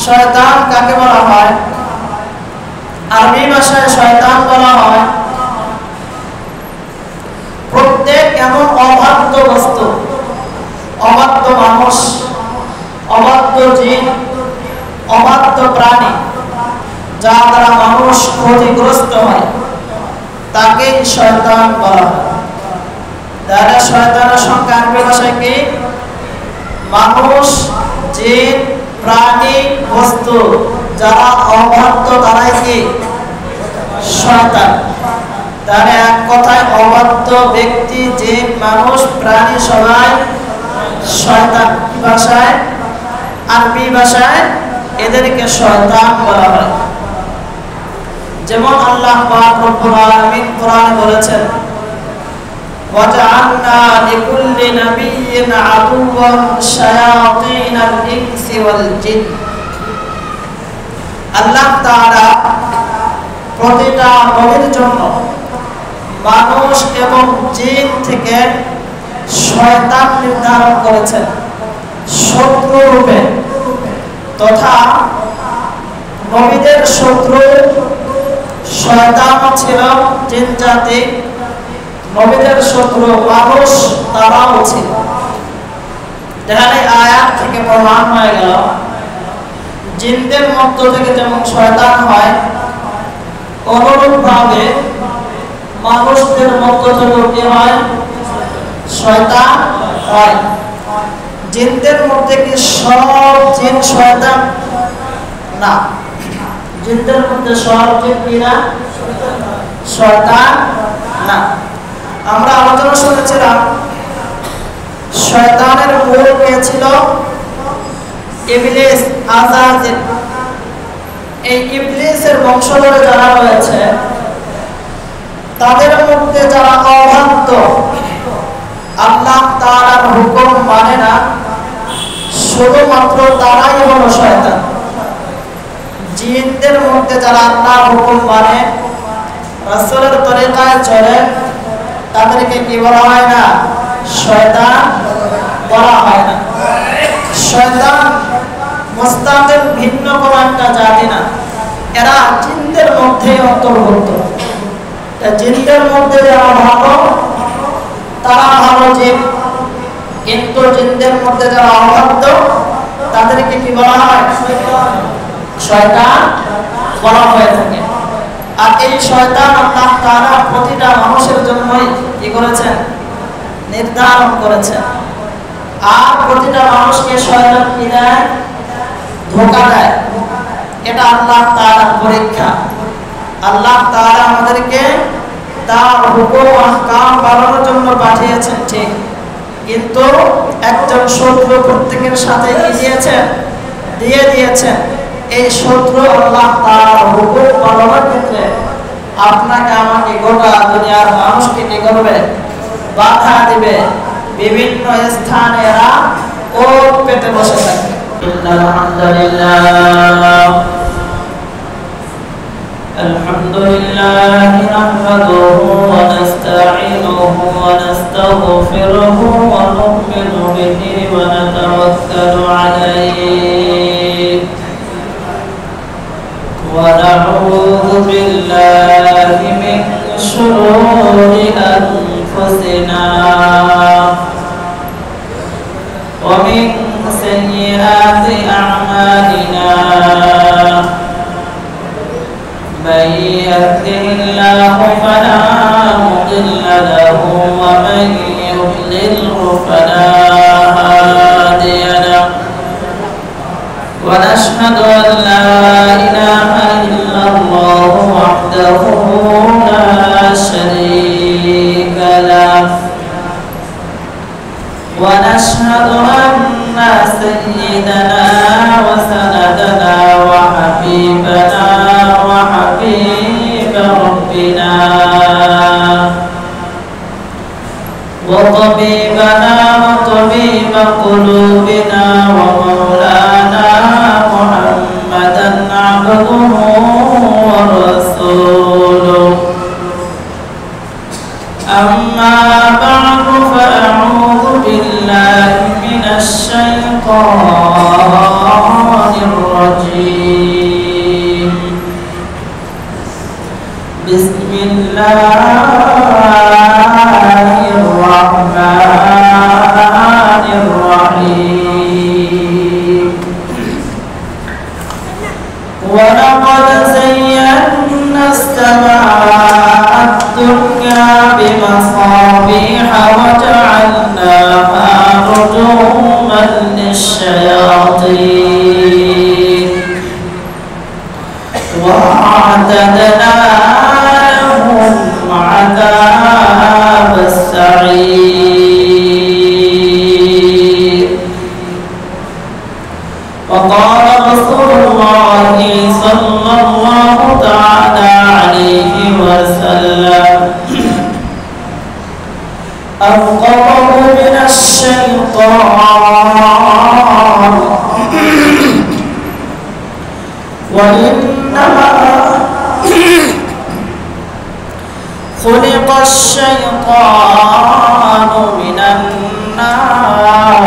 শয়তান কাকে বলা হয়? আরবি ভাষায় শয়তান বলা হয় প্রত্যেক এমন অবাধ্য বস্তু, অবাধ্য মানুষ, অবাধ্য জিন, অবাধ্য প্রাণী যা দ্বারা মানুষ ক্ষতিগ্রস্ত হয় তাকে শয়তান বলা হয়। তাহলে শয়তানের সংখ্যা আরবি ভাষায় কি? মানুষ, জিন, প্রাণী, বস্তু যারা অবাধ্য তারাই কি শয়তান। তাহলে এক কথায় অবাধ্য ব্যক্তি, জিন, মানুষ, প্রাণী সবাই শয়তান। কি ভাষায়? আরবি ভাষায় এদেরকে শয়তান বলা হয়। যেমন আল্লাহ পাক রব্বুল আলামিন কোরআনে বলেছেন, ওয়াজআলনা লিকুল্লি নাবিয়্যিন আদুওয়ান শায়াতিনাল ইনসি ওয়াল জিন। আল্লাহ তাআলা প্রতিটা নবীর জন্য মানুষ এবং জিন থেকে শয়তান নির্ধারণ করেছেন শত্রু রূপে, তথা নবীদের শত্রু শয়তান ছিল জিন জাতি, নবীদের শত্রু মানুষ তারাও ছিল। তাহলে আয়াত থেকে প্রমাণ হয়ে গেল জিনদের মধ্য থেকে যেমন শয়তান হয়, অনুরূপভাবে মানুষদের মধ্য থেকে কি হয়? শয়তান হয়। জিনদের মধ্যে কি সব জিন শয়তান? না। জিনদের মধ্যে সব জিন কি না? শয়তান না। আমরা আলোচনা শুনেছিলাম শয়তানের মূল কে ছিল? ইবলিস, আযাজিল। এই ইবলিসের বংশধর যারা রয়েছে তাদের মধ্যে যারা অবাধ্য, আল্লাহ তাআলার হুকুম মানে না, শুধুমাত্র তারাই হলো শয়তান। জিনদের মধ্যে যারা আল্লাহর হুকুম মানে, রাসূলের তরিকায় চলে, তাদেরকে কি বলা হয় না? শয়তান বলা হয় না। শয়তান মুস্তাকিল ভিন্ন কোনো একটা জাতি না, এরা জিনদের মধ্যে অন্তর্ভুক্ত। জিনদের মধ্যে যারা ভালো তারা ভালো জিন, কিন্তু জিনদের মধ্যে যারা অবাধ্য তাদেরকে কি বলা হয়? শয়তান বলা হয়ে থাকে। আর এই শয়তান আল্লাহ তাআলা প্রতিটা মানুষের জন্যই কি করেছেন? নির্ধারণ করেছেন। আর প্রতিটা মানুষকে শয়তান কি দেয়? ধোঁকা দেয়। এটা আল্লাহ তাআলার পরীক্ষা। আল্লাহ তাআলা আমাদেরকে তার হুকুম আহকাম পালনের জন্য পাঠিয়েছেন ঠিক, কিন্তু একজন শত্রু প্রত্যেকের সাথে কি দিয়েছেন? দিয়ে দিয়েছেন। এই শত্রু আল্লাহ তাআলার হুকুম পালনের ক্ষেত্রে আপনাকে আমাকে গোটা দুনিয়ার মানুষকে কি করবে? বাধা দিবে। বিভিন্ন স্থানে এরা ওট পেতে বসে থাকে। আলহামদুলিল্লাহ নাহমাদুহু ওয়া নাস্তাঈনুহু ওয়া নাস্তাগফিরুহু ওয়া নু'মিনু বিহি ওয়া নাতাওয়াক্কালু আলাইহি ওয়া নাউযু বিল্লাহি মিন শুরুরি আনফুসিনা ওয়া মিন সাইয়্যাতি আ'মালিনা। من يهده الله فلا مضل له ومن يضلله فلا هادي له ونشهد أن لا إله إلا الله وحده لا شريك له ونشهد أن سيدنا وسندنا وحبيبنا وحبيب ربنا وطبيبنا وطبيب قلوبنا ومولانا محمدا عبده ورسوله. أما بعد فأعوذ بالله من الشيطان ولقد زينا السماء الدنيا بمصابيح وجعلناها رجوما للشياطين وأعتدنا لهم عذاب السعير. وقال رسول الله صلى الله تعالى عليه وسلم الغضب من الشيطان وإنما خلق الشيطان من النار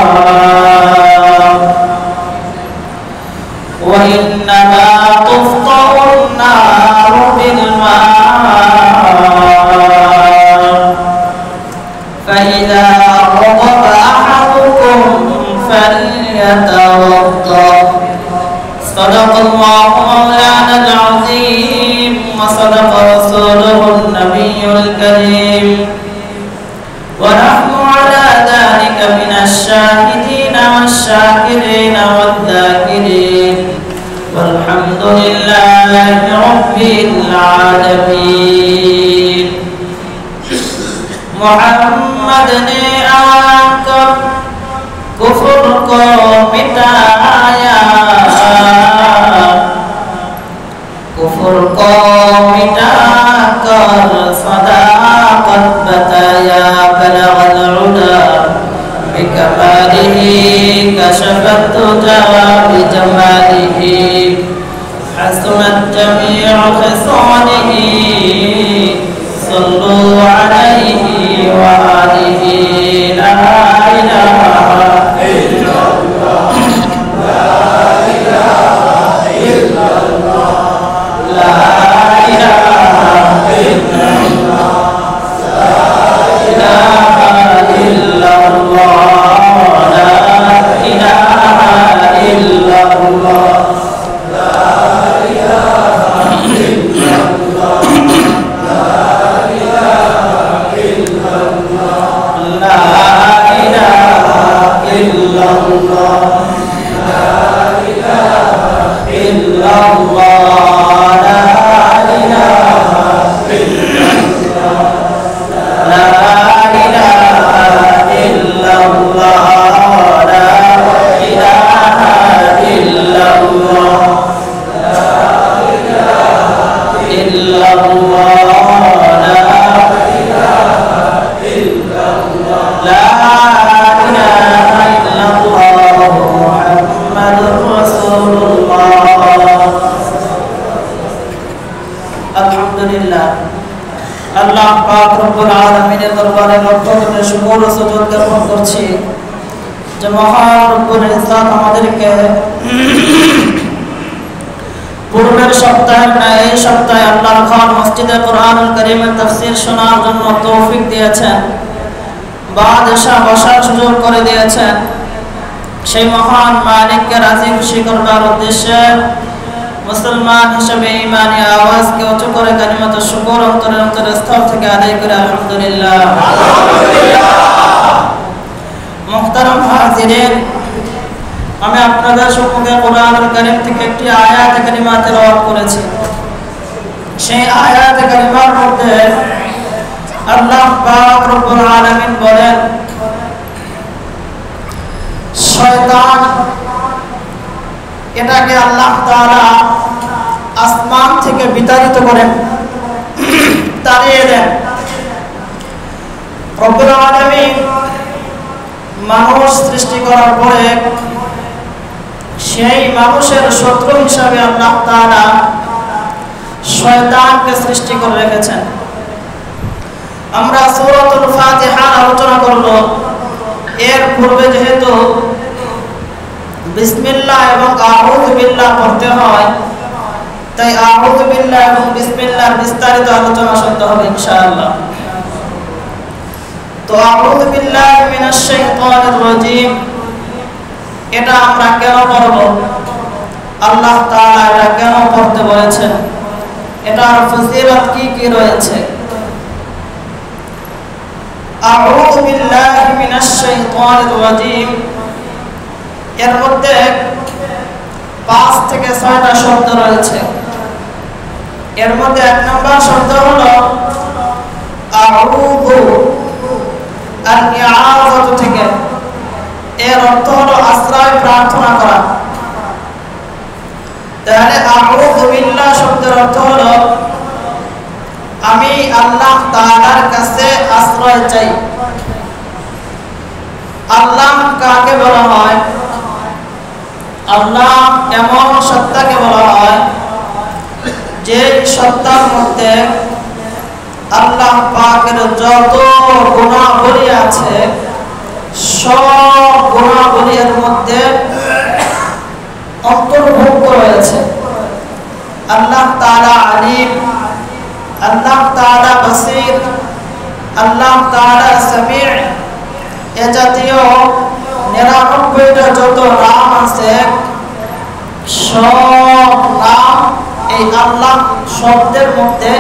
وإنما تفطر النار بالماء فإذا غضب أحدكم فليتوضأ. صدق الله مولانا العظيم وصدق رسوله النبي الكريم ونحن على ذلك من الشاهدين والشاكرين والذاكرين والحمد لله رب العالمين. محمد ने आकर कुफ्र को मिटाया कुफ्र को मिटाकर सदाकत बताया बलगल उला बिकमालिही कशफत तुजा बिजमालिही हसनत जमीउ खिसालिही सल्लु अलैहि व आलिहि ला इलाहा इल्लल्लाह ला इलाहा इल्लल्लाह ला इलाहा इल्लल्लाह ला इलाहा इल्लल्लाह ला इलाहा इल्लल्लाह ला इलाहा इल्लल्लाह আল্লাহ পাক রব্বুল আলামিনের দরবারে লক্ষ কোটি শুকর ও সুজুদ জ্ঞাপন করছি যে মহান রব্বুল ইজ্জত আমাদেরকে পূর্বের সপ্তাহের ন্যায় এই সপ্তাহে আল্লাহর ঘর মসজিদে কোরআনুল কারীমের তাফসীর শোনার জন্য তৌফিক দিয়েছেন বাদশা বসার সুযোগ করে দিয়েছেন। সেই মহান মালিককে রাজি খুশি করবার উদ্দেশ্যে মুসলমান হিসেবে ঈমানি আওয়াজকে উঁচু করে কালিমাত শুকর অন্তরের অন্তরস্থল থেকে আদায় করে আলহামদুলিল্লাহ। মুহতারাম হাজিরিন, আমি আপনাদের সম্মুখে কোরআনুল কারীম থেকে একটি আয়াত কারিমা তেলাওয়াত করেছি। সেই আয়াত কারিমার মধ্যে আল্লাহ পাক রব্বুল আলামিন বলেন, শয়তান এটাকে আল্লাহ তাআলা আসমান থেকে বিতাড়িত করেন, তাড়িয়ে দেন। রব্বুল আলামিন মানুষ সৃষ্টি করার পরে সেই মানুষের শত্রু হিসাবে আল্লাহ তাআলা শয়তানকে সৃষ্টি করে রেখেছেন। আমরা সূরাতুল ফাতিহার আলোচনা করব। এর পূর্বে যেহেতু বিসমিল্লাহ এবং আউযু বিল্লাহ পড়তে হয়, তাই আউযু বিল্লাহ এবং বিসমিল্লাহর বিস্তারিত আলোচনা শুনতে হবে ইনশাআল্লাহ। তো আউযু বিল্লাহি মিনাশ শাইতানির রাজীম এটা আমরা কেন পড়ব? আল্লাহ তাআলা এটা কেন পড়তে বলেছেন, এটার ফজিলত কি কি রয়েছে। আউযু বিল্লাহি মিনাশ শাইতানির রাজীম, এর মধ্যে 5 থেকে 6টা শব্দ রয়েছে। এর মধ্যে 1 নম্বর শব্দ হলো আউযু, আল-ইআযাতু থেকে, এর অর্থ হলো আশ্রয় প্রার্থনা করা। তাহলে আউযু বিল্লাহ শব্দের অর্থ হলো আমি আল্লাহ তাআলার কাছে আশ্রয় চাই। আল্লাহ কাকে বলা হয়? আল্লাহ এমন সত্তাকে বলা হয় যে সত্তার মধ্যে আল্লাহ পাকের যত গুণাবলী আছে সব গুণাবলীর মধ্যে অন্তর্ভুক্ত রয়েছে। আল্লাহ তাআলা আলিম, আল্লাহ তাআলা বাসীর, আল্লাহ তাআলা সামিউ, এ জাতীয় 99টা যত নাম আছে সব নাম এই আল্লাহ শব্দের মধ্যে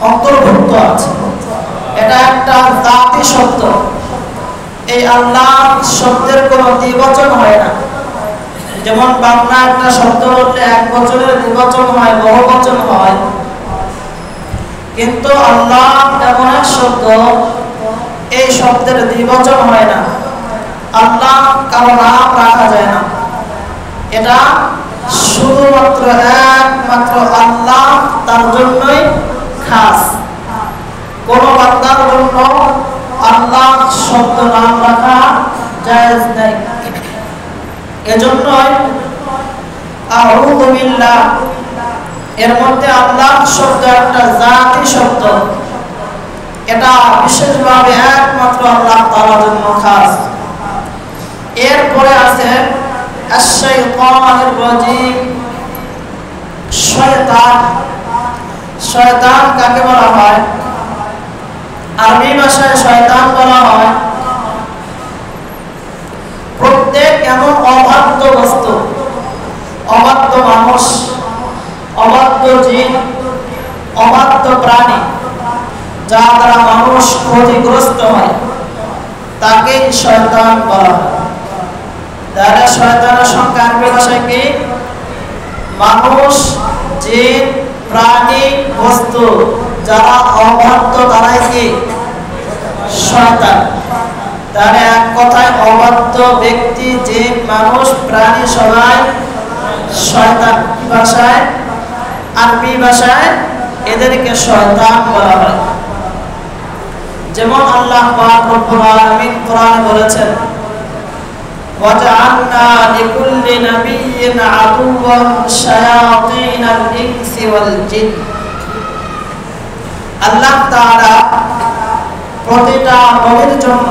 অন্তর্ভুক্ত আছে। এটা একটা জাতি শব্দ। এই আল্লাহ শব্দের কোনো দ্বিবচন হয় না। যেমন বাংলা একটা শব্দ বললে এক বচনের দ্বিবচন হয়, বহুবচন হয়, কিন্তু আল্লাহ এমন এক শব্দ এই শব্দের দ্বিবচন হয় না। আল্লাহ কারো নাম রাখা যায় না। এটা শুধুমাত্র একমাত্র আল্লাহ তার জন্যই খাস। কোন বান্দার জন্য আল্লাহ শব্দ নাম রাখা জায়েজ নাই। এজন্যই আউযু বিল্লাহ এর মধ্যে আল্লাহ শব্দ একটা জাতি শব্দ। এটা বিশেষভাবে একমাত্র আল্লাহ তাআলার জন্য খাস। এরপরে আছে আশ-শাইতানির রাজীম, শয়তান। শয়তান কাকে বলা হয়? আরবি ভাষায় শয়তান বলা হয় প্রত্যেক এমন অবাধ্য বস্তু, অবাধ্য মানুষ, অবাধ্য জিন, অবাধ্য প্রাণী যা দ্বারা মানুষ ক্ষতিগ্রস্ত হয় তাকেই শয়তান বলা হয়। তাহলে শয়তানের সংখ্যা আরবি ভাষায় কি? মানুষ, জিন, প্রাণী, বস্তু যারা অবাধ্য তারাই কি শয়তান। তাহলে এক কথায় অবাধ্য ব্যক্তি, জিন, মানুষ, প্রাণী সবাই শয়তান। কি ভাষায়? আরবি ভাষায় এদেরকে শয়তান বলা হয়। যেমন আল্লাহ পাক রব্বুল আলামিন কোরআনে বলেছেন ওয়াজআলনা লিকুল্লি নাবিয়্যিন আদুওয়ান শায়াতিনাল ইনসি ওয়াল জিন। আল্লাহ তাআলা প্রতিটা নবীর জন্য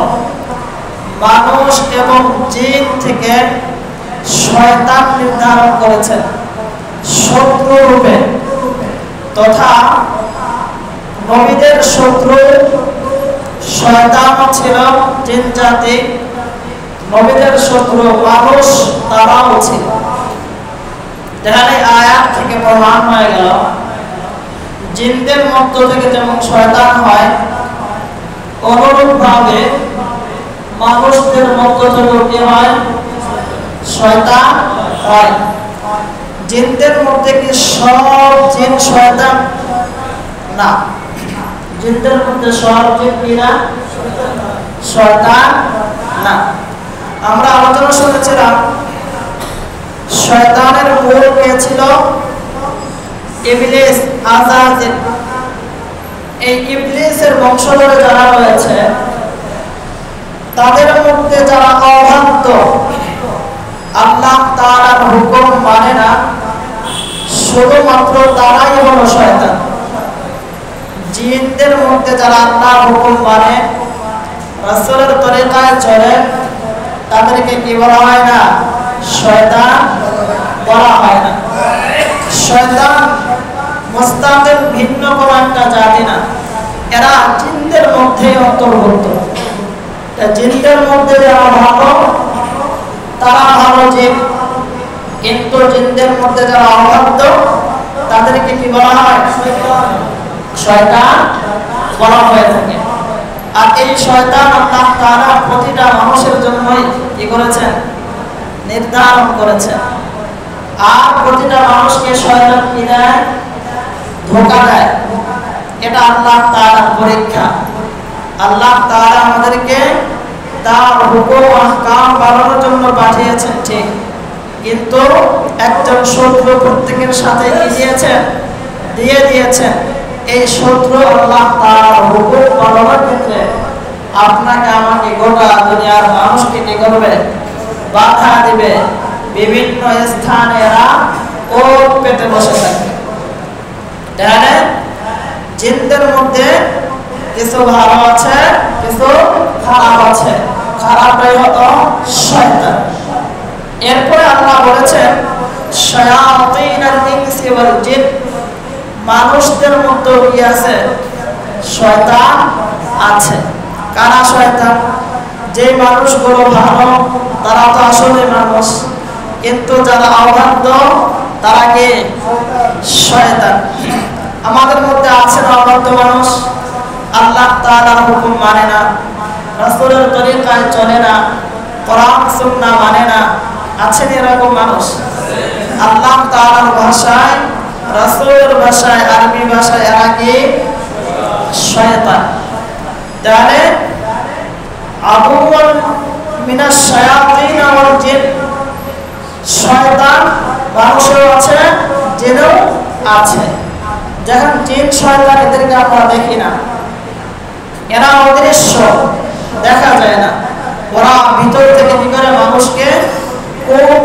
মানুষ এবং জিন থেকে শয়তান নির্ধারণ করেছেন শত্রু রূপে, তথা নবীদের শত্রু শয়তান ছিল জিন জাতি, নবীদের শত্রু মানুষ তারাও ছিল। তাহলে আয়াত থেকে প্রমাণ হয়ে গেল জিনদের মধ্য থেকে যেমন শয়তান হয় অনুরূপ ভাবে মানুষদের মধ্য থেকে কি হয়? শয়তান হয়। জিনদের মধ্যে কি সব জিন শয়তান? না। জিনদের মধ্যে সব জিন কি না? শয়তান না। আমরা আলোচনা শুনেছিলাম শয়তানের মূল কে ছিল? ইবলিস, আযাজিল। এই ইবলিসের বংশধর যারা রয়েছে তাদের মধ্যে যারা অবাধ্য, আল্লাহ তাআলার হুকুম মানে না, শুধুমাত্র তারাই হলো শয়তান। জিনদের মধ্যে যারা আল্লাহর হুকুম মানে, রাসূলের তরিকায় চলে, তাদেরকে কি বলা হয় না? শয়তান বলা হয় না। শয়তান মুস্তাকিল ভিন্ন কোনো একটা জাতি না, এরা জিনদের মধ্যে অন্তর্ভুক্ত। জিনদের মধ্যে যারা ভালো তারা ভালো জিন, কিন্তু জিনদের মধ্যে যারা অবাধ্য তাদেরকে কি বলা হয়? শয়তান বলা হয়ে থাকে। আর এই শয়তান আল্লাহ তাআলা প্রতিটা মানুষের জন্যই কি করেছেন? নির্ধারণ করেছেন। আর প্রতিটা মানুষকে শয়তান কি দেয়? ধোঁকা দেয়। এটা আল্লাহ তাআলার পরীক্ষা। আল্লাহ তাআলা আমাদেরকে তার হুকুম আহকাম পালনের জন্য পাঠিয়েছেন ঠিক, কিন্তু একজন শত্রু প্রত্যেকের সাথে কি দিয়েছেন? দিয়েছেন। এই শত্রু আল্লাহ তাআলার হুকুম পালনের ক্ষেত্রে আপনাকে আমাকে গোটা দুনিয়ার মানুষকে কি করবে? বাধা দিবে। বিভিন্ন স্থানে এরা ওর পেতে বসে থাকবে। তাহলে জিনদের মধ্যে কিছু ভালো আছে, কিছু খারাপ আছে। খারাপটাই হতো শয়তান। এরপরে আল্লাহ বলেছেন শায়াতিনুল ইনসি ওয়াল জিন, মানুষদের মধ্যে কি আছে? শয়তান আছে। কারা শয়তান? যে মানুষগুলো ভালো তারা তো আসলে মানুষ, কিন্তু যারা অবাধ্য তারা কি? শয়তান। আমাদের মধ্যে আছে না অবাধ্য মানুষ? আল্লাহ তাআলার হুকুম মানে না, রাসূলের তরিকায় চলে না, কোরআন সুন্নাহ মানে না। আছেন এরকম মানুষ? আল্লাহ তাআলার ভাষায়, রাসূলের ভাষায়, আরবি ভাষায় এরা কি? শয়তান। তাহলে আবুল মিনাশ শায়াতিন ওয়াল জিন, শয়তান মানুষেও আছে, জিনও আছে। যখন জিন শয়তান এদেরকে আমরা দেখি না, এরা অদৃশ্য, দেখা যায় না। ওরা ভিতর থেকে কি করে? মানুষকে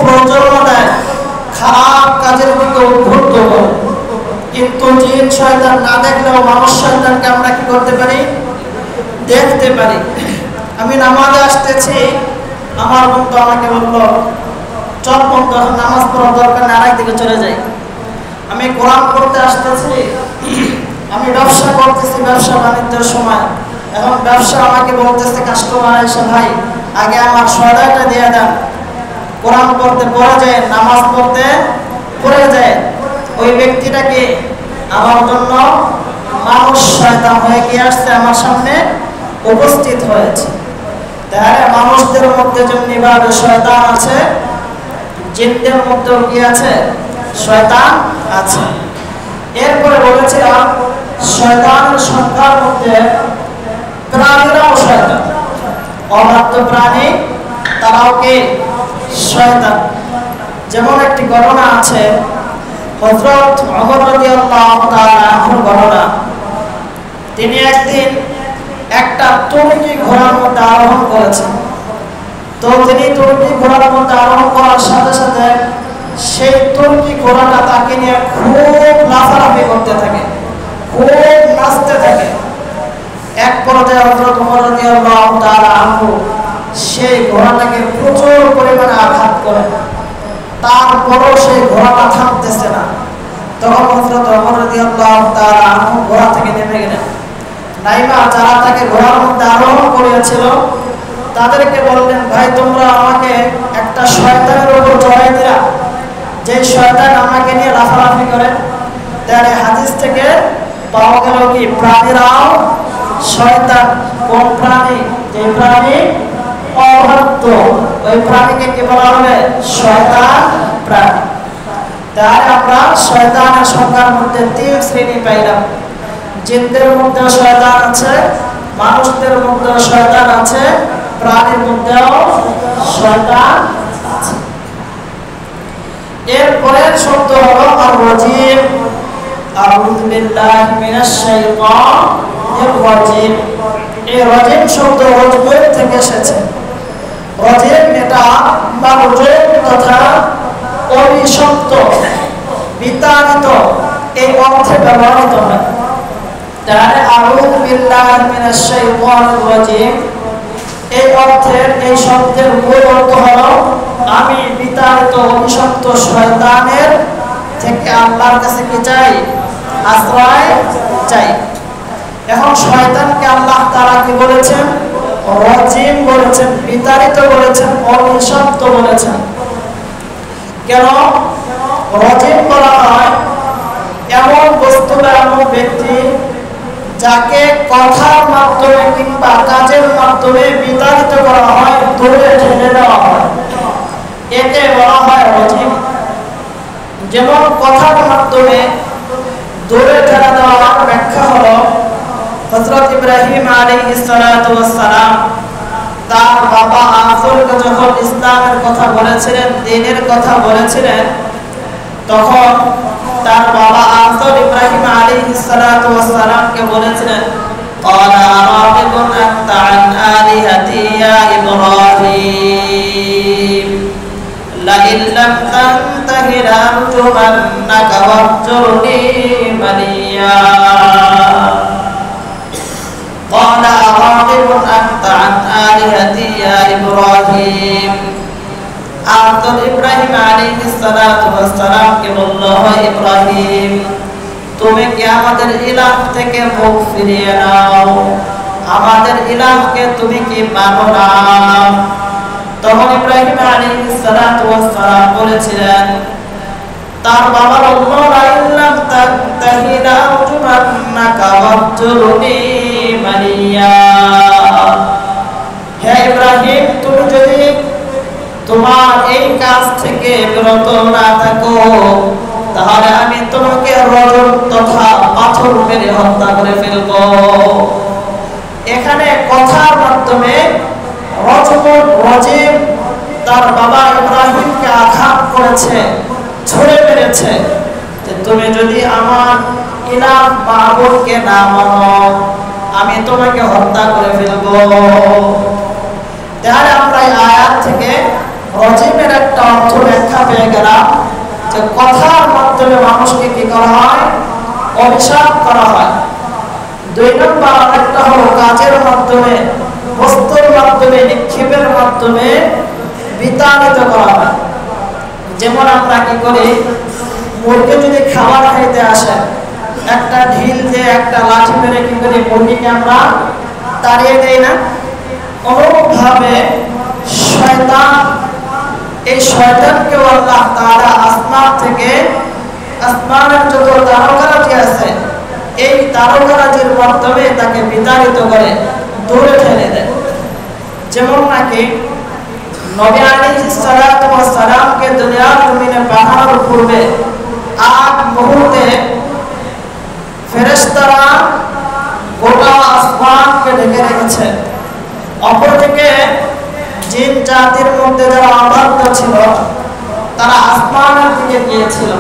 প্রচলন দেয়, খারাপ কাজের দিকে উদ্বুদ্ধ করে। কিন্তু জিন শয়তান না দেখলেও মানুষ শয়তানকে আমরা কি করতে পারি? দেখতে পারি। আমি নামাজে আসতেছি, আমার বন্ধু আমাকে বললো চল বন্ধু এখন নামাজ পড়ার দরকার নেই, আরেক দিকে চলে যাই। আমি কোরআন পড়তে আসতেছি, আমি ব্যবসা করতেছি, ব্যবসা বাণিজ্যের সময় এখন ব্যবসা আমাকে বলতেছে কাস্টমার এসে, ভাই আগে আমার সদাইটা দিয়ে দেন। কোরআন পড়তে পড়ে যায়, নামাজ পড়তে পড়ে যায়। ওই ব্যক্তিটাকে আমার জন্য মানুষ শয়তান হয়ে কি আসছে? আমার সামনে উপস্থিত হয়েছে। তাহলে মানুষদের মধ্যে যেমনি ভাবে শয়তান আছে, জিনদের মধ্যেও কি আছে? শয়তান আছে। এরপরে বলেছিলাম শয়তানের সংখ্যার মধ্যে প্রাণীরাও শয়তান। অবাধ্য প্রাণী তারাও কি? শয়তান। যেমন একটি ঘটনা আছে, হযরত ওমর রাদিয়াল্লাহু তাআলা আনহুর ঘটনা। তিনি একদিন একটা তুর্কি ঘোড়ার মধ্যে আরোহণ করেছেন। তো তিনি তুর্কি ঘোড়ার মধ্যে আরোহণ করার সাথে সাথে সেই তুর্কি ঘোড়াটা তাকে নিয়ে খুব লাফালাফি করতে থাকে, খুব নাচতে থাকে। এক পর্যায়ে হযরত ওমর রাদিয়াল্লাহু তাআলা আনহু সেই ঘোড়াটাকে প্রচুর পরিমাণে আঘাত করেন। তারপরও সেই ঘোড়াটা থামতেছে না। তখন হযরত ওমর রাদিয়াল্লাহু তাআলা আনহু ঘোড়া থেকে নেমে গেলেন। নাইমা যারা তাকে ঘোড়ার মধ্যে আরোহণ করিয়েছিল তাদেরকে বললেন, ভাই তোমরা আমাকে একটা শয়তানের উপর চড়াই দিলা, যে শয়তান আমাকে নিয়ে লাফালাফি করে। তাহলে হাদিস থেকে পাওয়া গেল কি প্রাণীরাও শয়তান। কোন প্রাণী? যে প্রাণী অবাধ্য, ওই প্রাণীকে কি বলা হবে? শয়তান প্রাণী। তাহলে আমরা শয়তানের সংখ্যার মধ্যে 3 শ্রেণী পাইলাম। জিনদের মধ্যে শয়তান আছে, মানুষদের মধ্যে শয়তান আছে, প্রাণীর মধ্যেও শয়তান আছে। এরপরের শব্দ হলো আর-রাজিম। আউযু বিল্লাহি মিনাশ শাইতানির রাজিম। এই রাজিম শব্দ রজম থেকে এসেছে। রাজিম এটা মারজুম তথা অভিশপ্ত, বিতাড়িত এই অর্থে ব্যবহৃত হয়। তাহলে আউযু বিল্লাহি মিনাশ শাইতানির রাজিম এই অর্থের, এই শব্দের মূল অর্থ হলো আমি বিতাড়িত অভিশপ্ত শয়তানের থেকে আল্লাহর কাছে কি চাই? আশ্রয় চাই। এখন শয়তানকে আল্লাহ তাআলা কি বলেছেন? রাজিম বলেছেন, বিতাড়িত বলেছেন, অভিশপ্ত বলেছেন। কেন রজিম বলা হয় এমন বস্তু বা এমন ব্যক্তি যাকে কথার মাধ্যমে কিংবা কাজের মাধ্যমে বিতাড়িত করা হয়, দূরে ঠেলে দেওয়া হয়, একে বলা হয় রজিম। যেমন কথার মাধ্যমে দূরে ঠেলে দেওয়ার ব্যাখ্যা হলো হযরত ইব্রাহিম আলাইহিস সালাতু ওয়াস সালাম তার বাবা আযরকে যখন ইসলামের কথা বলেছিলেন, দ্বীনের কথা বলেছিলেন, তখন তার বাবা আযর ইব্রাহিম আলাইহিস সালাতু ওয়াস সালামকে বলেছিলেন, ক্বালা আরাগিবুন আনতা আন আলিহাতি ইয়া ইব্রাহিম লাইন লাম তানতাহি লারজুমান্নাকা ওয়াহজুরনি মালিয়া। قال أراغب أنت عن آلهتي يا إبراهيم আদর ইব্রাহিম আলাইহিস সালাতু ওয়াস সালাম কে বলল, হে ইব্রাহিম, তুমি কি আমাদের ইলাহ থেকে মুখ ফিরিয়ে নাও, আমাদের ইলাহকে তুমি কি মানো না? তখন ইব্রাহিম আলাইহিস সালাতু ওয়াস সালাম বলেছিলেন, তার বাবা বলল, লাইল্লাম তাহিলা উজমান্নাকা ওয়াহজুরনি মালিয়া। হে ইব্রাহিম, তুমি যদি তোমার এই কাজ থেকে বিরত না থাকো, তাহলে আমি তোমাকে রজম তথা পাথর মেরে হত্যা করে ফেলব। এখানে কথার মাধ্যমে রজিম তার বাবা ইব্রাহিমকে আঘাত করেছে, ছুড়ে মেরেছে যে তুমি যদি আমার ইলাহ মাবুদকে না মানো, আমি তোমাকে হত্যা করে ফেলব। তাহলে আমরা এই আয়াত থেকে রজিমের একটা অর্থ ব্যাখ্যা পেয়ে গেলাম যে কথার মাধ্যমে মানুষকে কি করা হয়? অভিশাপ করা হয়। 2 নম্বর আরেকটা হলো কাজের মাধ্যমে, বস্তুর মাধ্যমে, নিক্ষেপের মাধ্যমে বিতাড়িত করা হয়। যেমন আমরা কি করি, মুরগি যদি খাবার খাইতে আসে, একটা ঢিল দিয়ে একটা লাঠি মেরে কি করি, মুরগিকে আমরা তাড়িয়ে দেই না? অনুরূপভাবে শয়তান, এই শয়তানকেও আল্লাহ তাআলা আসমান থেকে, আসমানের যত তারকারাজি আছে, এই তারকারাজির মাধ্যমে তাকে বিতাড়িত করে দূরে ঠেলে দেয়। যেমন নাকি নবী আলাইহিস সালাতু ওয়াস সালামকে দুনিয়ার জমিনে পাঠানোর পূর্বে আগ মুহূর্তে ফেরেশতারা গোটা আসমানকে ঢেকে রেখেছে। অপরদিকে জিন জাতির মধ্যে যারা অবাধ্য ছিল, তারা আসমানের দিকে গিয়েছিল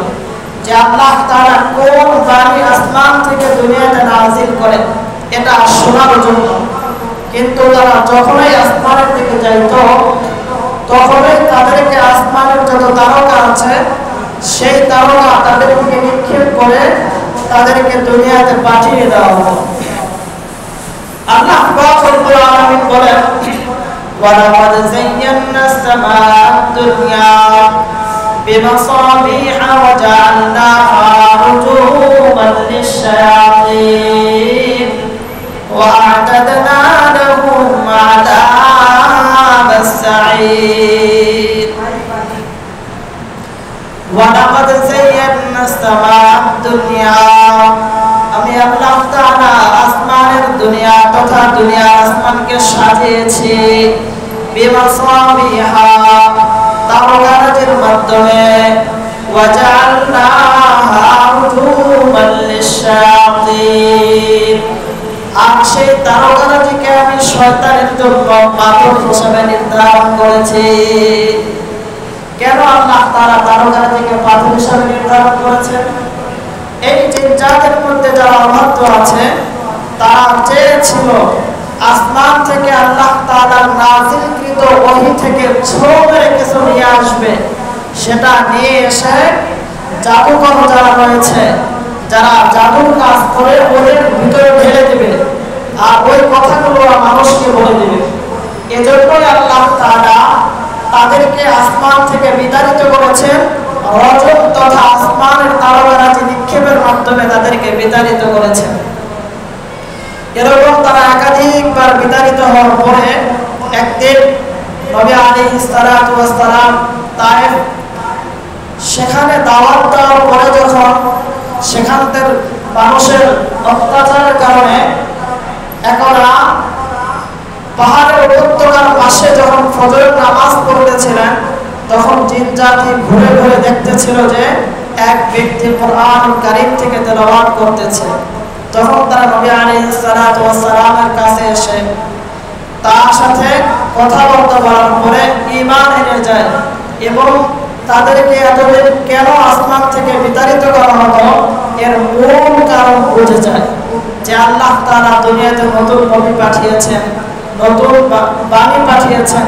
যে আল্লাহ তাআলা কোন বাণী আসমান থেকে দুনিয়াতে নাযিল করে এটা শোনার জন্য। কিন্তু তারা যখনই আসমানের দিকে যাইত, তখনই তাদেরকে আসমানের যত তারকা আছে, সেই তারকা তাদের দিকে নিক্ষেপ করে তাদেরকে দুনিয়াতে পাঠিয়ে দেওয়া হলো। আল্লাহ পাক রব্বুল আলামিন বলেন, ওয়ালাকাদ যায়্যানাস সামাআদ দুনিয়া বিমাসাবিহা ওয়া জাআলনাহা রুজুমান লিশ-শায়াতিন ওয়া আ'তাদনা লাহুম আযাবাস সাঈর। ওয়ালাকাদ যায়্যানাস সামাআদ দুনিয়া, আমি আল্লাহ তাআলা আসমানের দুনিয়া তথা দুনিয়ার আসমানকে সাজিয়েছি বিমাসাবিহা, তারকারাজির মাধ্যমে, ওয়া জাআলনাহা রুজুমান লিশ-শায়াতিন, আর সেই তারকারাজিকে আমি শয়তানের জন্য পাথর হিসেবে নির্ধারণ করেছি। কেন আল্লাহ তাআলা তারকারাজিকে পাথর হিসেবে নির্ধারণ করেছেন? এই জিন জাতির মধ্যে যারা অবাধ্য আছে, তারা চেয়েছিল আসমান থেকে আল্লাহ তাআলার নাযিলকৃত ওহী থেকে ছোঁয়া মেরে কিছু নিয়ে আসবে, সেটা নিয়ে এসে জাদুকর যারা রয়েছে, যারা জাদুর কাজ করে ওদের ভিতরে ঢেলে দেবে, আর ওই কথাগুলো মানুষকে বলে দেবে। এজন্যই আল্লাহ তাআলা তাদেরকে আসমান থেকে বিতাড়িত করেছেন, রজম তথা আসমানের তারকারাজি নিক্ষেপের মাধ্যমে তাদেরকে বিতাড়িত করেছেন। এরকম তারা একাধিকবার বিতাড়িত হওয়ার পরে একদিন নবী আলাইহিস সালাতু ওয়াস সালাম তায়েফ সেখানে দাওয়াত দেওয়ার পরে যখন সেখানকার মানুষের অত্যাচারের কারণে একরা পাহাড়ের উপত্যকার পাশে যখন ফজরের নামাজ পড়তেছিলেন, তখন জিন জাতি ঘুরে ঘুরে দেখতেছিল যে এক ব্যক্তি কোরআনুল কারীম থেকে তেলাওয়াত করতেছে। তখন তারা নবী আলাইহিস সালাতু ওয়াস সালামের কাছে এসে তার সাথে কথাবার্তা বলার পরে ঈমান এনে যায় এবং তাদেরকে এতদিন কেন আসমান থেকে বিতাড়িত করা হতো এর মূল কারণ বুঝে যায় যে আল্লাহ তাআলা দুনিয়াতে নতুন নবী পাঠিয়েছেন, নতুন বাণী পাঠিয়েছেন।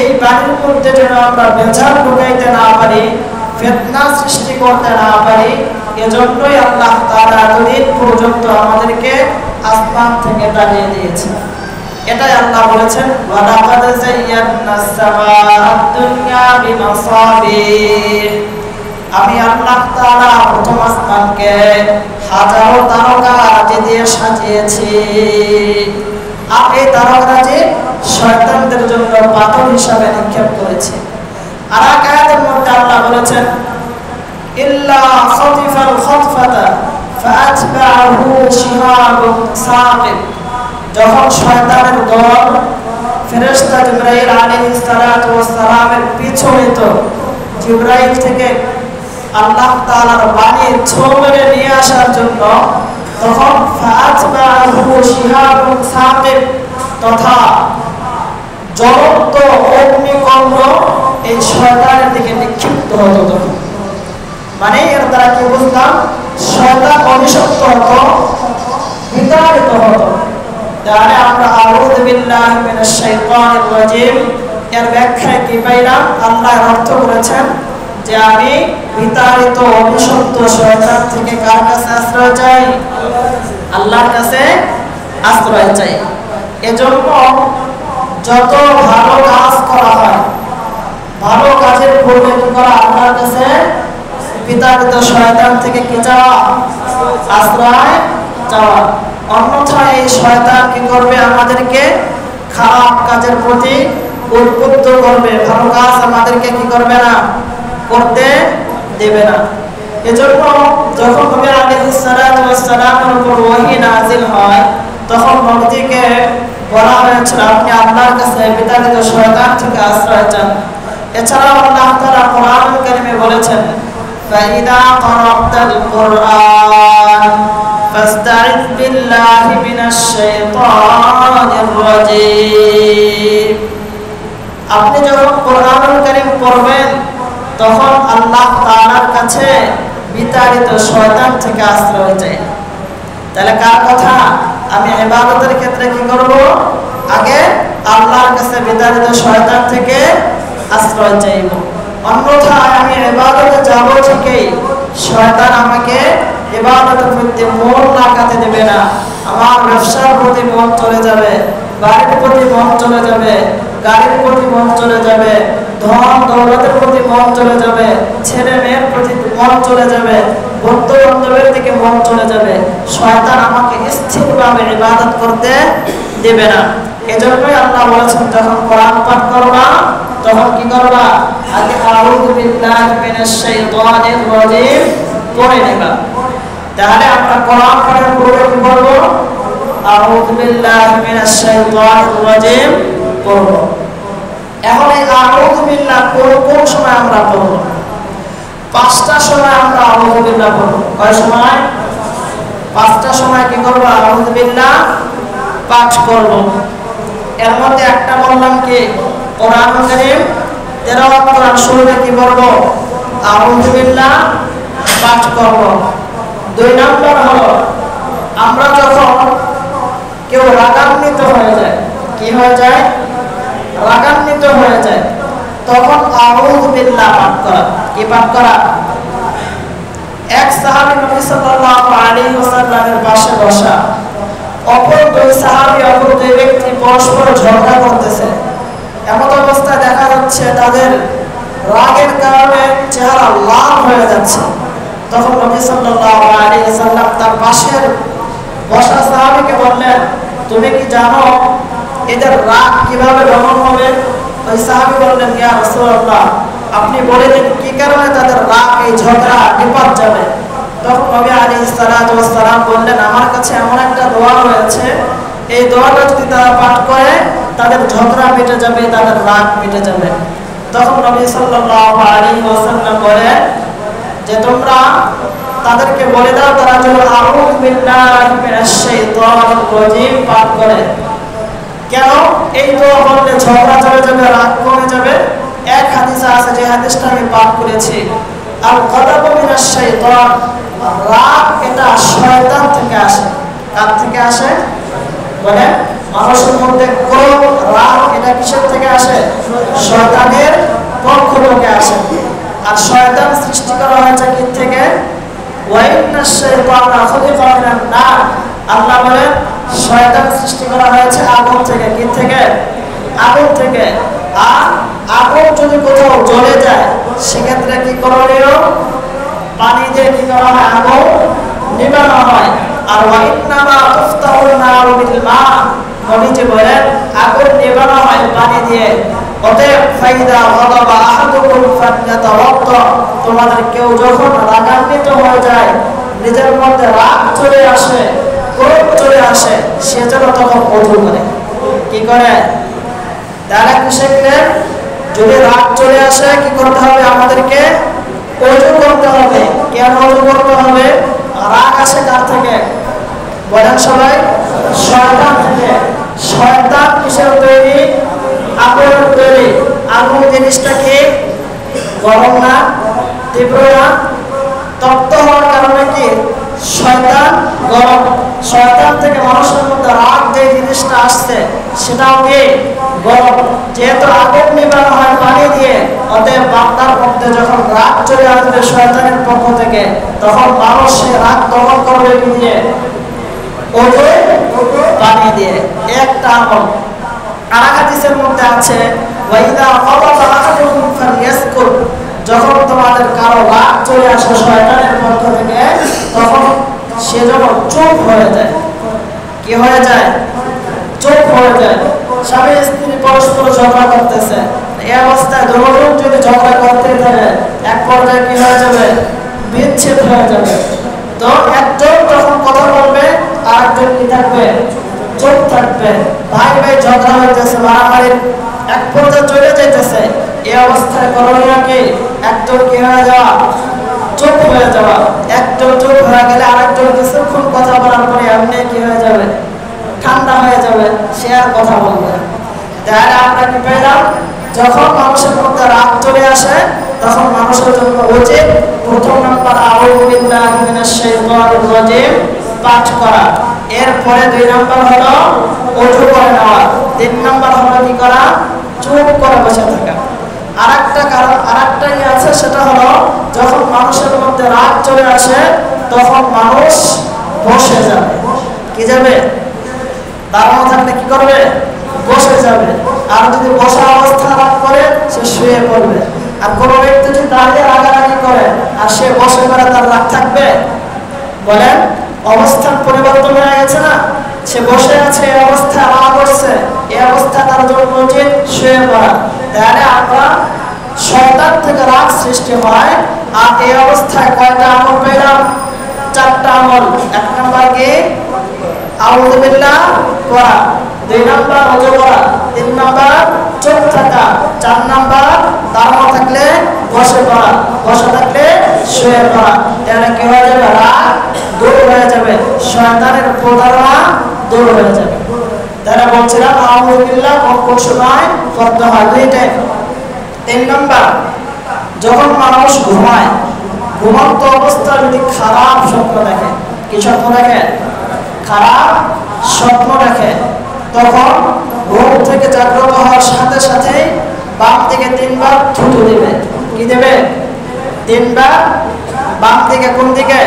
এই বাণীর মধ্যে যেন আমরা ভেজাল ঢুকাইতে না পারি, ফিতনা সৃষ্টি করতে না পারি, এজন্যই আল্লাহ তাআলা এতদিন পর্যন্ত আমাদেরকে আসমান থেকে তাড়িয়ে দিয়েছেন। এটাই আল্লাহ বলেছেন, ওয়ালাকাদ যায়্যানাস সামাআদ দুনিয়া বিমাসাবিহ। আমি আল্লাহ তাআলা প্রথম আসমানকে হাজারো তারকারাজি দিয়ে সাজিয়েছি। আর এই তারকারাজি শয়তানদের জন্য পাথর হিসাবে নিক্ষেপ করেছি। আর এক আয়াতের মধ্যে আল্লাহ বলেছেন, ইল্লা খাতিফাল খাতফাতা ফাআতবাহু শিহাবুন সাকিব। যখন শয়তানের দল ফেরেশতা জিবরাইল আলাইহিস সালাতু ওয়াস সালামের পিছু নিত, জিবরাইল থেকে আল্লাহ তাআলার বাণী ছোবলে নিয়ে আসার জন্য, তখন ফাআতবাহু শিহাবুন সাকিব তথা জ্বলন্ত অগ্নিকন্ড এই শয়তানের দিকে নিক্ষিপ্ত হতো। তখন মানে এর দ্বারা কি বুঝলাম, শয়তান অভিশপ্ত হতো, বিতাড়িত হতো। তাহলে আমরা আউযু বিল্লাহি মিনাশ শাইতানির রাজিম এর ব্যাখ্যায় কি পাইলাম? আল্লাহ অর্থ করেছেন যে আমি বিতাড়িত অভিশপ্ত শয়তান থেকে কার কাছে আশ্রয় চাই? আল্লাহর কাছে আশ্রয় চাই। এজন্য যত ভালো কাজ করা হয়, ভালো কাজের পূর্বে কি করা? আল্লাহর কাছে বিতাড়িত শয়তান থেকে কি চাওয়া? আশ্রয় চাওয়া। অন্যথায় এই শয়তান কি করবে? আমাদেরকে খারাপ কাজের প্রতি উদ্বুদ্ধ করবে, ভালো কাজ আমাদেরকে কি করবে না? করতে দেবে না। এজন্য যখন নবী আলাইহিস সালাতু ওয়াস সালামের উপর ওহী নাযিল হয়, তখন নবীকে বলা হয়েছিল আপনি আল্লাহর কাছে বিতাড়িত শয়তান থেকে আশ্রয় চান। এছাড়াও আল্লাহ তাআলা কোরআনুল কারীমে বলেছেন, ফাইদা ক্বারাতাল কুরআন ফাস্তাইয বিল্লাহি মিনাশ শাইতানির রাজিম। আপনি যখন কোরআনুল কারীম পড়বেন তখন আল্লাহ তাআলার কাছে বিতাড়িত শয়তান থেকে আশ্রয় চাই। তাহলে কার কথা? আমি ইবাদতের ক্ষেত্রে কি করব? আগে আল্লাহর কাছে বিতাড়িত শয়তান থেকে আশ্রয় চাইব। অন্যথায় আমি ইবাদতে যাব ঠিকই, শয়তান আমাকে ইবাদতের প্রতি মন লাগাতে দেবে না। আমার ব্যবসার প্রতি মন চলে যাবে, বাড়ির প্রতি মন চলে যাবে, গাড়ির প্রতি মন চলে যাবে, ধন দৌলতের প্রতি মন চলে যাবে, ছেলে মেয়ের প্রতি মন চলে যাবে, বন্ধু বান্ধবের দিকে মন চলে যাবে। শয়তান আমাকে স্থিরভাবে ইবাদত করতে দেবে না। এজন্যই আল্লাহ বলেছেন যখন কোরআন পাঠ করবা তখন কি করবা? আগে আউযু বিল্লাহি মিনাশ শাইতানির রাজিম পড়ে নেবা। তাহলে আমরা কোরআন পাঠের পূর্বে কি করব? আউযু বিল্লাহি মিনাশ শাইতানির রাজিম পড়ব। এখন এই আউযু বিল্লাহ কোন সময় আমরা পড়ব? 5টা সময় আমরা আউযু বিল্লাহ পড়ব। কয় সময়? 5টা সময় কি করব? আউযু বিল্লাহ পাঠ করব। এর মধ্যে একটা বললাম কি কোরআনুল কারীম তেলাওয়াত করার শুরুতে কি করব? আউযু বিল্লাহ পাঠ করব। 2 নম্বর হলো আমরা যখন কেউ রাগান্বিত হয়ে যায়, কি হয়ে যায়? রাগান্বিত হয়ে যায়, তখন আউযু বিল্লাহ পাঠ করা। কি পাঠ করা? এক সাহাবী নবী সাল্লাল্লাহু আলাইহি ওয়াসাল্লামের পাশে বসা, অপর 2 সাহাবী, অপর 2 ব্যক্তি পরস্পর ঝগড়া করতেছে। এমন অবস্থায় দেখা যাচ্ছে তাদের রাগের কারণে চেহারা লাল হয়ে যাচ্ছে। তখন নবী সাল্লাল্লাহু আলাইহি ওয়াসাল্লাম তার পাশের বসা সাহাবীকে বললেন, তুমি কি জানো এদের রাগ কিভাবে দমন হবে? ওই সাহাবী বললেন, ইয়া রাসূলুল্লাহ, আপনি বলে দিন কি কারণে তাদের রাগ এই ঝগড়া নিপাত যাবে। তখন নবী আলাইহিস সালাতু ওয়াস সালাম বললেন, আমার কাছে এমন একটা দোয়া রয়েছে, এই দোয়াটা যদি তারা পাঠ করে তাদের ঝগড়া মিটে যাবে, তাদের রাগ মিটে যাবে। তখন নবী সাল্লাল্লাহু আলাইহি ওয়াসাল্লাম বলেন যে তোমরা তাদেরকে বলে দাও তারা যেন আউযু বিল্লাহি মিনাশ শাইতানির রাজিম পাঠ করে। কেন এই দোয়া বললে ঝগড়া চলে যাবে, রাগ কমে যাবে? এক হাদিসে আছে, যে হাদিসটা আমি পাঠ করেছি, আল গাদাবু মিনাশ শাইতান, রাগ এটা শয়তান থেকে আসে। কার থেকে আসে বলেন? মানুষের মধ্যে ক্রোধ রাগ এটা কিসের থেকে আসে? শয়তানের পক্ষ থেকে আসে। আর শয়তান সৃষ্টি করা হয়েছে কি থেকে? ওয়াইনাশ শাইতানা খুলিকা মিনান নার, আল্লাহ বলেন শয়তান সৃষ্টি করা হয়েছে আগুন থেকে। কি থেকে? আগুন থেকে। আর আগুন যদি কোথাও জ্বলে যায় সেক্ষেত্রে কি করণীয়? পানি দিয়ে কি করা হয়? আগুন নিভানো হয়। আর ওয়াইন্নামা তুফতাহুন নারু বিল মা, নবীজি বলেন আগুন নিভানো হয় পানি দিয়ে। অতএব ফাইদা গাদাবা আহাদুকুম ফালইয়াতাওয়াদ্দা, তোমাদের কেউ যখন রাগান্বিত হয়ে যায়, নিজের মধ্যে রাগ চলে আসে, ক্রোধ চলে আসে, সে যেন তখন ওযু করে। কি করে? তারা কি শিখলেন? যদি রাগ চলে আসে কি করতে হবে? আমাদেরকে ওযু করতে হবে। কেন ওযু করতে হবে? রাগ আসে কার থেকে বলেন সবাই? শয়তান থেকে। শয়তান কিসের তৈরি? আগুনের তৈরি। আগুন জিনিসটা কি? গরম না, তীব্র না? তপ্ত হওয়ার কারণে কি? শয়তান গরম। শয়তান থেকে মানুষের মধ্যে রাগ যে জিনিসটা আসছে সেটাও কি? গরম। যেহেতু আগুন নিবানো হয় পানি দিয়ে, অতএব বান্দার মধ্যে যখন রাগ চলে আসবে শয়তানের পক্ষ থেকে, তখন মানুষ সে রাগ দমন করবে কি দিয়ে? ওযু পানি দিয়ে। একটা আমল। আর হাদিসের মধ্যে আছে ওয়াইদা গাদাবা আহাদুকুম ফালইয়াসকুত, যখন তোমাদের কারো রাগ চলে আসে শয়তানের পক্ষ থেকে, তখন সে যেন চুপ হয়ে যায়। কি হয়ে যায়? চুপ হয়ে যায়। স্বামী স্ত্রী পরস্পর ঝগড়া করতেছে, এই অবস্থায় দুজন যদি ঝগড়া করতে থাকে এক পর্যায়ে কি হয়ে যাবে? বিচ্ছেদ হয়ে যাবে। তো একজন যখন কথা বলবে আর একজন কি থাকবে? চুপ থাকবে। ভাই ভাই ঝগড়া হইতেছে, মারামারি এক পর্যায়ে চলে যাইতেছে, এই অবস্থায় করণীয় কি? একজন কি হয়ে যাওয়া? চুপ হয়ে যাওয়া। একজন চুপ হয়ে গেলে আরেকজন কিছুক্ষণ কথা বলার পরে এমনি কি হয়ে যাবে? ঠান্ডা হয়ে যাবে, সে আর কথা বলবে না। তাহলে আমরা কি পেলাম? যখন মানুষের মধ্যে রাগ চলে আসে তখন মানুষের জন্য উচিত প্রথম নাম্বার আউযু বিল্লাহি মিনাশ শাইতানির রাজিম পাঠ করা। এরপরে 2 নাম্বার হলো ওযু করে নেওয়া। 3 নাম্বার হলো কি করা? চুপ করে বসে থাকা। আরেকটা কারণ আরেকটাই আছে, সেটা হলো যখন মানুষের মধ্যে রাগ চলে আসে তখন মানুষ বসে যাবে। কি যাবে? দাঁড়ানো থাকলে কি করবে? বসে যাবে। আর যদি বসা অবস্থা রাগ করে সে শুয়ে পড়বে। আর কোনো ব্যক্তি যদি দাঁড়িয়ে রাগারাগি করে আর সে বসে করে, তার রাগ থাকবে? বলেন? অবস্থান পরিবর্তন হয়ে গেছে না? সে বসে আছে, এই অবস্থায় রাগ করছে, এই অবস্থা তার জন্য উচিত শুয়ে পড়া। তাহলে আমরা শয়তান থেকে রাগ সৃষ্টি হয়। আর এই অবস্থায় কয়টা আমল পেলাম? 4টা আমল। 1 নাম্বার কি? আউযু বিল্লাহ পড়া। 2 নাম্বার ওযু করা। 3 নাম্বার চুপ থাকা। 4 নাম্বার দাঁড়ানো থাকলে বসে পড়া, বসে থাকলে শুয়ে পড়া। তাহলে কি হয়ে যাবে? রাগ দূর হয়ে যাবে, শয়তানের প্রতারণা দূর হয়ে যাবে। তারা বলছিলাম আউযু বিল্লাহ কোন সময় করতে হয়? 2টাই। 3 নাম্বার, যখন মানুষ ঘুমায়, ঘুমন্ত অবস্থায় যদি খারাপ স্বপ্ন দেখে, কি স্বপ্ন দেখে? খারাপ স্বপ্ন দেখে, তখন ঘুম থেকে জাগ্রত হওয়ার সাথে সাথে বাম দিকে 3 বার থুতু দিবে। কি দেবে? 3 বার। বাম দিকে কোন দিকে?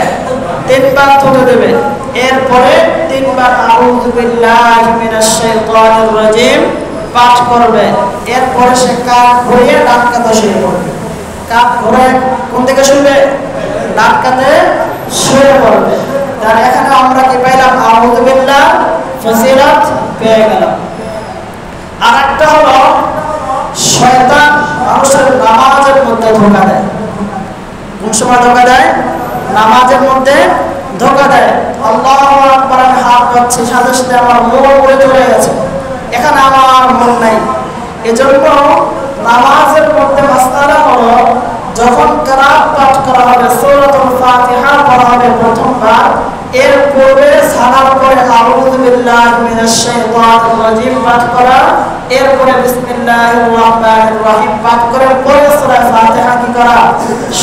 3 বার থুতু দেবে। এরপরে 3 বার আউযু বিল্লাহি মিনাশ শাইতানির রাজিম পাঠ করবে। এরপরে সে কাঁধ ঘুরিয়ে ডান কাঁধে শুয়ে পড়বে। কাঁধ ঘুরে কোন দিকে শুবে? ডান কাঁধে শুয়ে পড়বে। তার এখানে আমরা কি পাইলাম? আউযু বিল্লাহ ফজিলত পেয়ে গেলাম। আর একটা হলো শয়তান মানুষের নামাজের মধ্যে ধোঁকা দেয়। কোন সময় ধোঁকা দেয়? নামাজের মধ্যে ধোঁকা দেয়। আল্লাহু আকবার, আমি হাত পাচ্ছি, সাথে সাথে আমার মন উড়ে চলে গেছে, এখানে আমার মন নাই। এজন্য নামাজের মধ্যে মাসআলা হলো, যখন কিরাত পাঠ করা হবে, সূরাতুল ফাতিহা পড়া হবে প্রথমবার, এর পূর্বে সালার পরে আউযু বিল্লাহি মিনাশ শাইতানির রাজিম পাঠ করা, এরপরে বিসমিল্লাহির রহমানির রহিম পাঠ করে পরে সূরা ফাতিহা কি করা?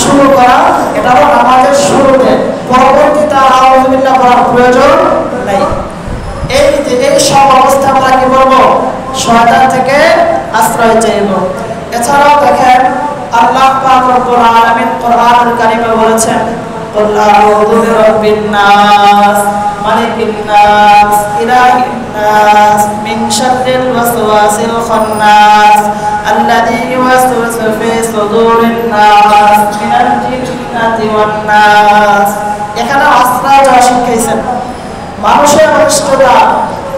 শুরু করা। এটা হলো নামাজের শুরুতে। পরবর্তীতে আউযু বিল্লাহ পড়ার প্রয়োজন নেই। এই সব অবস্থা আমরা কি বলবো? শয়তান থেকে আশ্রয় চাইব। এছাড়াও দেখেন আল্লাহ পাক রব্বুল আলামিন কোরআনুল কারীমে বলেছেন, কুল আউযু বিরাব্বিন নাস মালিকিন নাস ইলাহিন নাস মিন শাররিল ওয়াসওয়াসিল খান্নাস আল্লাযী ইউওয়াসওয়িসু ফি সুদুরিন নাস মিনাল জিন্নাতি ওয়ান নাস। এখানে আশ্রয় চাওয়া শিখিয়েছেন। মানুষের অনিষ্টতা,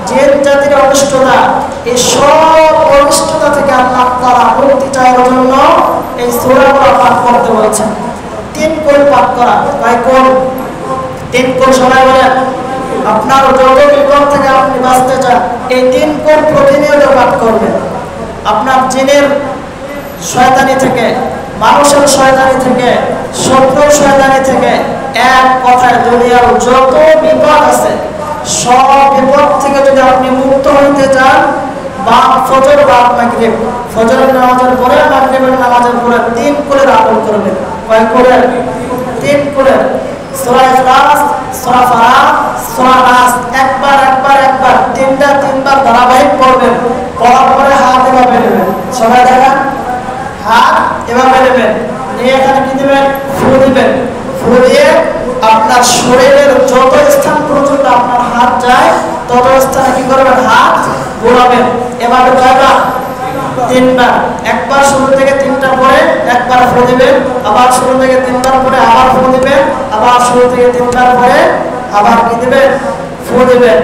জিন জাতির অনিষ্টতা, এই সব অনিষ্টতা থেকে আল্লাহ তাআলা মুক্তি চাওয়ার জন্য এই সূরাগুলো পাঠ করতে বলেছেন। 3 কোণ পাঠ করা। কয় কোণ? 3 কোণ। সবাই বলেন, আপনার যত বিপদ থেকে আপনি বাঁচতে চান, এই 3 কোণ প্রতিনিয়ত পাঠ করবেন। আপনার জিনের শয়তানি থেকে, মানুষের শয়তানি থেকে, শত্রুর শয়তানি থেকে, এক কথায় দুনিয়ার যত বিপদ আছে সব বিপদ থেকে যদি আপনি মুক্ত হইতে চান, বা ফজর বা মাগরিব, ফজরের নামাজের পরে মাগরিবের নামাজের পরে 3 কোণের আমল করবেন। কয় কোণের? 3 কোণের। সূরা ইখলাস, সূরা ফালাক, সূরা নাস একবার 3বার ধারাবাহিক পড়বেন। পড়ার পরে হাত এভাবে নেবেন। সবাই দেখেন, হাত এভাবে নেবেন, নিয়ে এখানে কি দিবেন? ফু দিবেন। ফু দিয়ে আপনার শরীরের যত স্থান পর্যন্ত আপনার হাত যায় তত স্থানে কি করবেন? হাত ঘোরাবেন। এভাবে কয়বার? 3বার। একবার শুরু থেকে 3টা পরে একবার ফু দিবেন, আবার শুরু থেকে 3বার পরে আবার ফু দিবেন, আবার শুরু থেকে 3বার পরে আবার কি দিবেন? ফু দিবেন।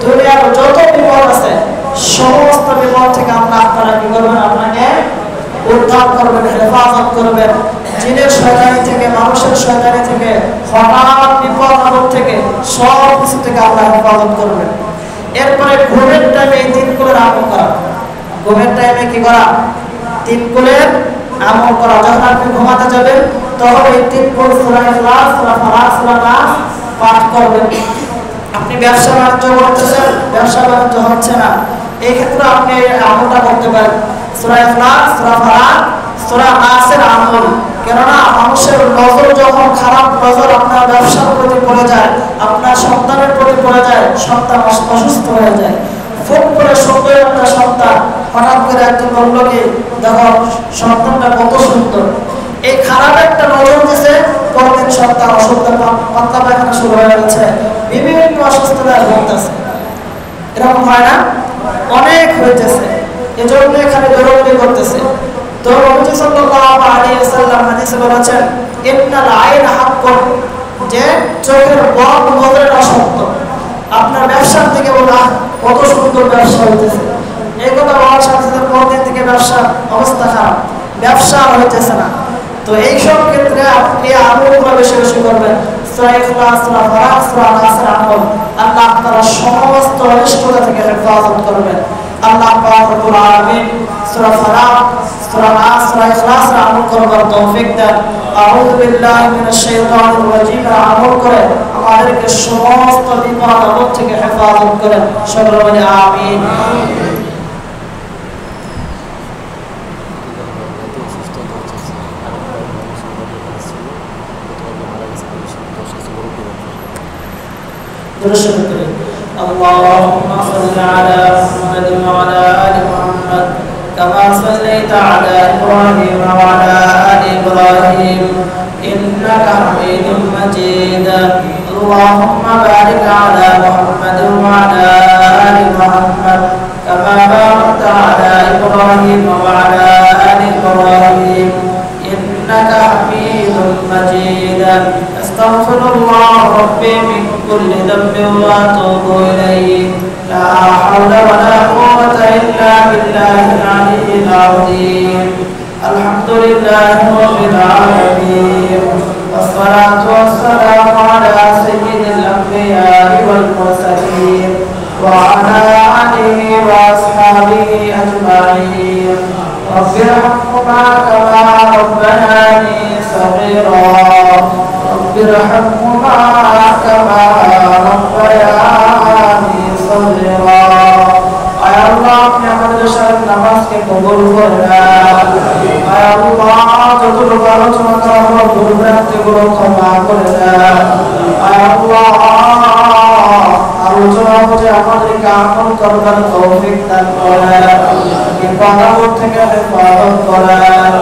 দুনিয়ার যত বিপদ আছে সমস্ত বিপদ থেকে আপনারা কি করবেন? আপনাকে উদ্ধার করবেন, হেফাজত করবেন। জিনের শয়তানি থেকে, মানুষের শয়তানি থেকে, হঠাৎ বিপদ আপদ থেকে, সব কিছু থেকে আল্লাহ হেফাজত করবেন। এরপরে ঘুমের টাইমে এই 3 কোণের আমল করা। ঘুমের টাইমে কি করা? 3 কোণের আমল করা। যখন আপনি ঘুমাতে যাবেন তখন এই 3 কোণ সূরা ইখলাস, সূরা ফালাক, সূরা নাস পাঠ করবেন। আপনি ব্যবসা বাণিজ্য করতেছেন, ব্যবসা বাণিজ্য হচ্ছে না, এই ক্ষেত্রে আপনি এই আমলটা করতে পারেন। সূরা ইখলাস, সূরা ফালাক, সূরা নাসের আমল। কেননা মানুষের নজর যখন খারাপ নজর আপনার ব্যবসার প্রতি পড়ে যায়, আপনার সন্তানের প্রতি পড়ে যায়, সন্তান অসুস্থ হয়ে যায়। ফোন করে সুন্দর একটা সন্তান, হঠাৎ করে একজন বলল কি, দেখো সন্তানটা কত সুন্দর, এই খারাপ একটা নজর দিছে, পরদিন সন্তান অসুস্থ, পাতলা পায়খানা শুরু হয়ে গেছে, বিভিন্ন অসুস্থতায় ভুগতেছে। এরকম হয় না? অনেক হইতেছে। এজন্য এখানে দৌড়াদৌড়ি করতেছে। তো নবী সাল্লাল্লাহু আলাইহি ওয়াসাল্লাম হাদিসে বলেছেন, ইন্নাল আইন হাক্কুন, যে চোখের বদ নজরটা সত্য। আপনার ব্যবসার থেকে বলা কত সুন্দর ব্যবসা হইতেছে, এই কথা বলার সাথে সাথে পরদিন থেকে ব্যবসার অবস্থা খারাপ, ব্যবসা হইতেছে না। তো এইসব ক্ষেত্রে আপনি আমলগুলো বেশি বেশি করবেন। সূরা ইখলাস, সূরা ফালাক, সূরা নাসের আমল আল্লাহ তাআলা সমস্ত অনিষ্টতা থেকে হেফাজত করবেন। আল্লাহ পাক রব্বুল আলামিন সূরা ফালাক, সূরা নাস, সূরা ইখলাসের আমল করবার তৌফিক দেন। আউযু বিল্লাহি মিনাশ শাইতানির রাজিম আমল করে আমাদেরকে সমস্ত বিপদ আপদ থেকে হেফাজত করেন। সকলে বলি আমিন। اللهم صل على محمد وعلى آل محمد كما صليت على إبراهيم وعلى آل إبراهيم إنك حميد مجيد اللهم بارك على محمد وعلى آل محمد كما باركت على إبراهيم وعلى آل إبراهيم إنك حميد مجيد أستغفر الله ربي من كل ذنب وأتوب إليه لا حول ولا قوة إلا بالله العلي العظيم الحمد لله رب العالمين والصلاة والسلام على سيد الأنبياء والمرسلين وعلى آله وأصحابه أجمعين رب ارحمهما كما ربياني صغيرا رب ارحمهما كما ربياني صغيرا আয় আল্লাহ আপনি আমাদের সাথে নামাজকে কবুল করে নেন আয় আল্লাহ যতটুকু আলোচনা করা হলো ভুল ভ্রান্তিগুলো ক্ষমা করে দেন আয় আল্লাহ আলোচনা হচ্ছে আমাদেরকে আমল করবার তৌফিক দান করেন বিপদ থেকে হেফাজত করেন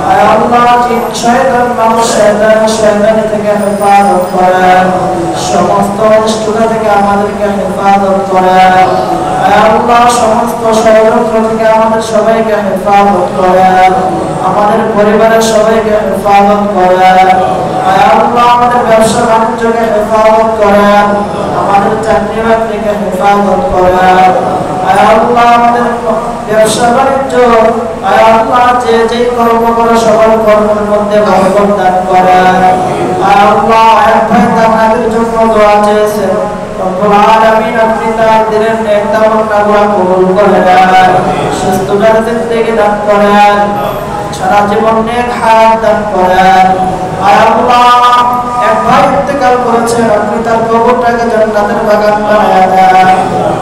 আয় আল্লাহ জিন শয়তান মানুষ শয়তানি থেকে হেফাজত করেন সমস্ত অনিষ্টতা থেকে আমাদেরকে হেফাজত করেন আয় আল্লাহ সমস্ত ষড়যন্ত্র থেকে আমাদের সবাইকে হেফাজত করেন আমাদের পরিবারের সবাইকে হেফাজত করেন আয় আল্লাহ আমাদের ব্যবসা বাণিজ্যকে হেফাজত করেন আমাদের চাকরি বাকরিকে হেফাজত করেন আয় আল্লাহ আমাদের ব্যবসা বাণিজ্য আয় আল্লাহ যে কর্ম করে সবার কর্মের মধ্যে বরকত দান করেন আয় আল্লাহ এক ভাই তাদের জন্য দোয়া চেয়েছেন রব্বুল আলামিন আপনি তার দিনের নেক তামান্নাগুলো কবুল করে নেন সুস্থতার জিন্দেগি দান করেন সারা জীবন নেক হায়াত দান করেন আয় আল্লাহ এক ভাই ইন্তেকাল করেছেন আপনি তার কবরটাকে জান্নাতের বাগান বানায়া দেন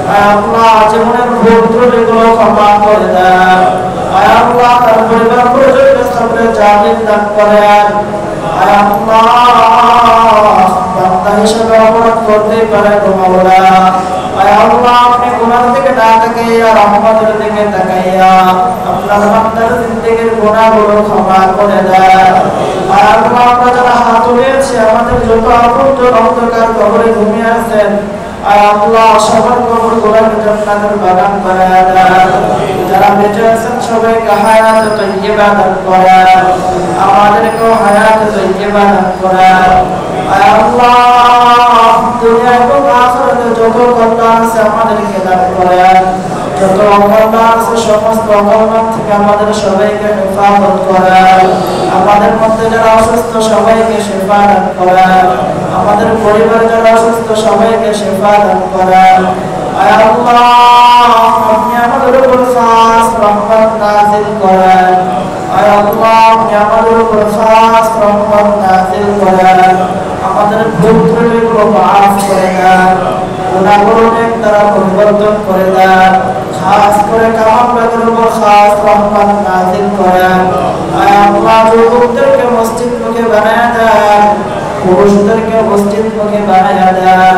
আয় আল্লাহ জীবনের ভুল ত্রুটিগুলো ক্ষমা করে দেন আয় আল্লাহ তার পরিবার পরিজনকে সবরে জামিন দান করেন আয় আল্লাহ বান্দা হিসেবে অপরাধ করতেই পারে গো মাওলা আয় আল্লাহ আপনি গুনাহ থেকে না তাকাইয়া রহমতের দিকে তাকাইয়া আপনার বান্দার জিন্দেগীর গুনাহগুলো ক্ষমা করে দেন আয় আল্লাহ আমরা যারা হাত তুলেছি আমাদের যত আপনজন অন্ধকার কবরে ঘুমিয়ে আছেন আয় আল্লাহ সবার কবরগুলোকে জান্নাতের বাগান বানায়া দেন যারা বেঁচে আছেন সবাইকে হায়াত তাইয়্যিবা দান করেন আমাদেরকেও হায়াত তাইয়্যিবা দান করেন আয় আল্লাহ দুনিয়া এবং আখিরাতে যত কল্যাণ আছে আমাদেরকে দান করেন যত অকল্যাণ আছে সমস্ত অকল্যাণ থেকে আমাদের সবাইকে হেফাজত করেন আমাদের মধ্যে যারা অসুস্থ সবাইকে শিফা দান করেন আমাদের পরিবারে যারা অসুস্থ সবাইকে শিফা দান করেন আয় আল্লাহ আপনি আমাদের উপর খাস রহমত নাযিল করেন আয় আল্লাহ আপনি আমাদের উপর খাস রহমত নাযিল করেন আমাদের ভুল ত্রুটিগুলো মাফ করে দেন গুনাহগুলো নেক দ্বারা পরিবর্তন করে দেন খাস করে কামালবাগের উপর খাস রহমত নাযিল করেন আয় আল্লাহ যুবকদেরকে মসজিদমুখী বানায়া দেন পুরুষদেরকে মসজিদমুখী বানায়া দেন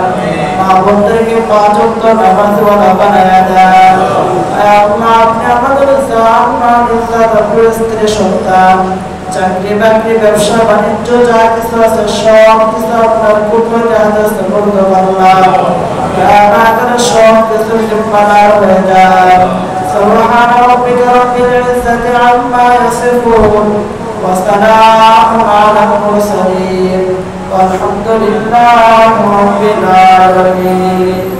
মা বোনদেরকে পাঁচ ওয়াক্ত নামাজওয়ালা বানায়া দেন আয় আল্লাহ আপনি আমাদের জান মাল ইজ্জত আর স্ত্রী সন্তান চাকরি বাকরি ব্যবসা বাণিজ্য যা কিছু আছে সব কিছু আপনার কুদরতে হাতে সুপর্দ করলাম দয়া করে সব কিছু জিম্মাদার হয়ে যায় সুবহান রাব্বিকা রাব্বিল ইজ্জাতি আম্মা ইয়াসিফুন ওয়া সালামুন আলাল মুরসালিন ওয়ালহামদুলিল্লাহি রাব্বিল আলামিন।